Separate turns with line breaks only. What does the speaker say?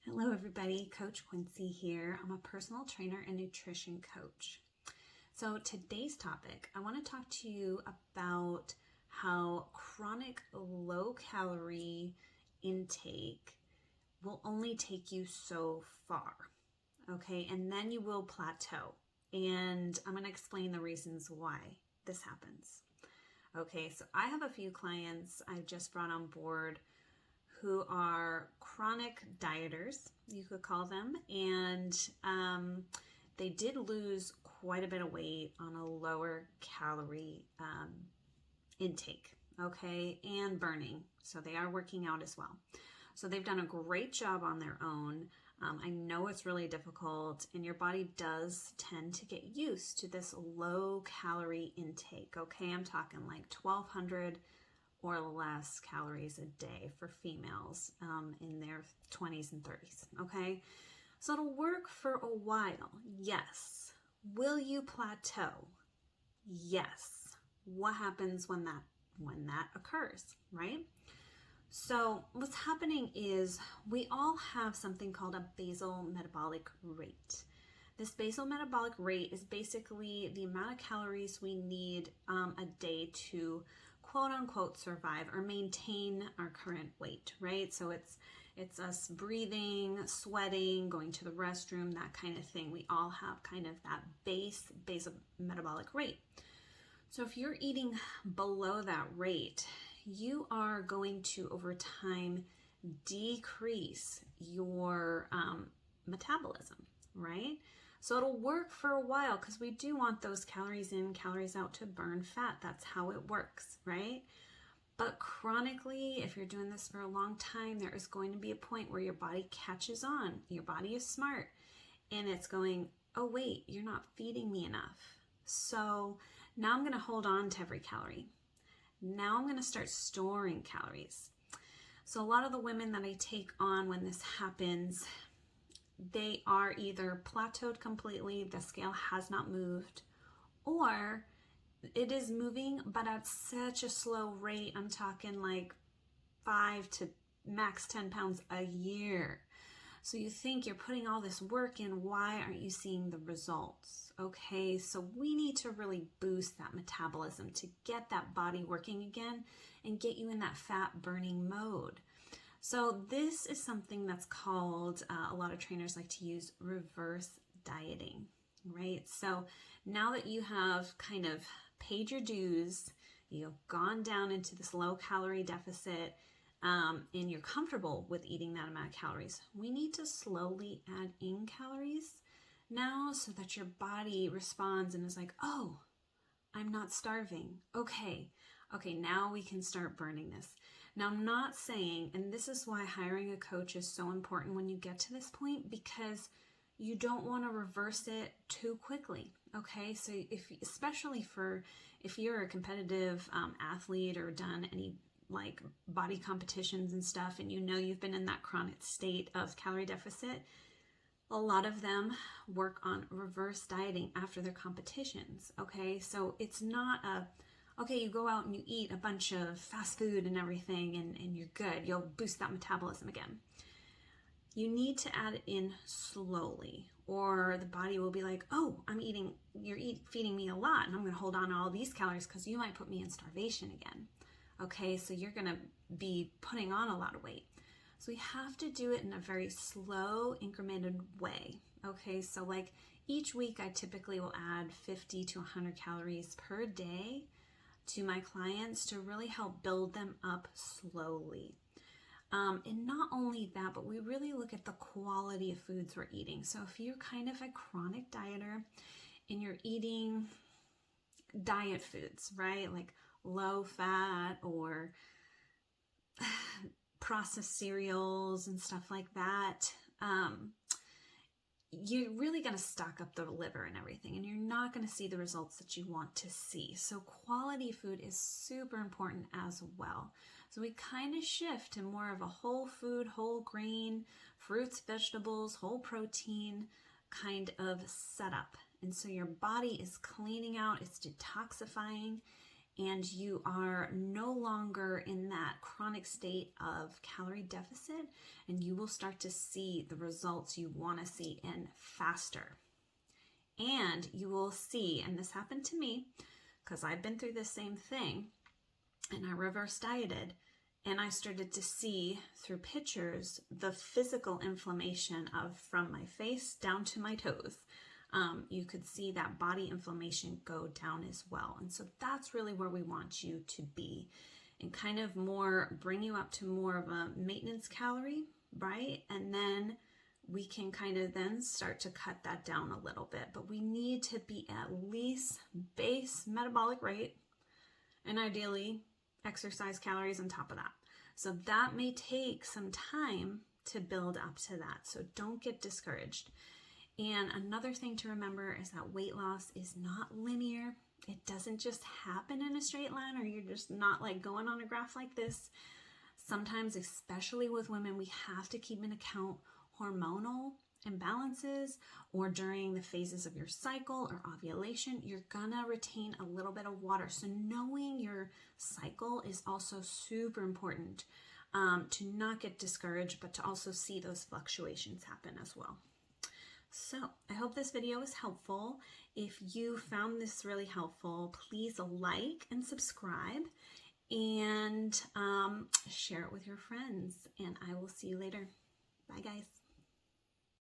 Hello everybody, Coach Quincy here. I'm a personal trainer and nutrition coach. So today's topic, I want to talk to you about how chronic low calorie intake will only take you so far, okay? And then you will plateau. And I'm going to explain the reasons why this happens. Okay, so I have a few clients I've just brought on board who are chronic dieters, you could call them, and they did lose quite a bit of weight on a lower calorie intake, okay, and burning. So they are working out as well. So they've done a great job on their own. I know it's really difficult, and your body does tend to get used to this low calorie intake, okay? I'm talking like 1,200 or less calories a day for females in their 20s and 30s, okay? So it'll work for a while, yes. Will you plateau? Yes. What happens when that occurs, right? So what's happening is we all have something called a basal metabolic rate. This basal metabolic rate is basically the amount of calories we need a day to quote unquote survive or maintain our current weight, right? So it's us breathing, sweating, going to the restroom, that kind of thing. We all have kind of that basal metabolic rate. So if you're eating below that rate, you are going to over time decrease your metabolism, right? So it'll work for a while because we do want those calories in, calories out to burn fat. That's how it works, right? But chronically, if you're doing this for a long time, there is going to be a point where your body catches on. Your body is smart and it's going, oh wait, you're not feeding me enough. So now I'm going to hold on to every calorie. Now I'm going to start storing calories. So a lot of the women that I take on when this happens, they are either plateaued completely, the scale has not moved, or it is moving, but at such a slow rate. I'm talking like 5 to max 10 pounds a year. So you think you're putting all this work in, why aren't you seeing the results? Okay, so we need to really boost that metabolism to get that body working again and get you in that fat burning mode. So this is something that's called, a lot of trainers like to use reverse dieting, right? So now that you have kind of paid your dues, you've gone down into this low calorie deficit, and you're comfortable with eating that amount of calories, we need to slowly add in calories now so that your body responds and is like, oh, I'm not starving. Okay, now we can start burning this. Now, I'm not saying, and this is why hiring a coach is so important when you get to this point, because you don't want to reverse it too quickly, okay? So especially if you're a competitive athlete or done any like body competitions and stuff, and you know you've been in that chronic state of calorie deficit, a lot of them work on reverse dieting after their competitions, okay? So it's not okay, you go out and you eat a bunch of fast food and everything and you're good. You'll boost that metabolism again. You need to add it in slowly, or the body will be like, oh, you're feeding me a lot, and I'm going to hold on to all these calories because you might put me in starvation again. Okay, so you're going to be putting on a lot of weight. So we have to do it in a very slow, incremented way. Okay, so like each week I typically will add 50 to 100 calories per day to my clients to really help build them up slowly. And not only that, but we really look at the quality of foods we're eating. So if you're kind of a chronic dieter and you're eating diet foods, right? Like low fat or processed cereals and stuff like that, you're really going to stock up the liver and everything, and you're not going to see the results that you want to see. So quality food is super important as well. So we kind of shift to more of a whole food, whole grain, fruits, vegetables, whole protein kind of setup. And so your body is cleaning out, it's detoxifying, and you are no longer in that chronic state of calorie deficit, and you will start to see the results you want to see in faster. And you will see, and this happened to me because I've been through the same thing, and I reverse dieted, and I started to see through pictures the physical inflammation from my face down to my toes. You could see that body inflammation go down as well. And so that's really where we want you to be, and kind of more bring you up to more of a maintenance calorie, right? And then we can kind of then start to cut that down a little bit. But we need to be at least base metabolic rate, and ideally exercise calories on top of that. So that may take some time to build up to that. So don't get discouraged. And another thing to remember is that weight loss is not linear. It doesn't just happen in a straight line, or you're just not like going on a graph like this. Sometimes, especially with women, we have to keep in account hormonal imbalances, or during the phases of your cycle or ovulation, you're gonna retain a little bit of water. So knowing your cycle is also super important, to not get discouraged, but to also see those fluctuations happen as well. So I hope this video was helpful. If you found this really helpful, please like and subscribe, and share it with your friends, and I will see you later. Bye guys.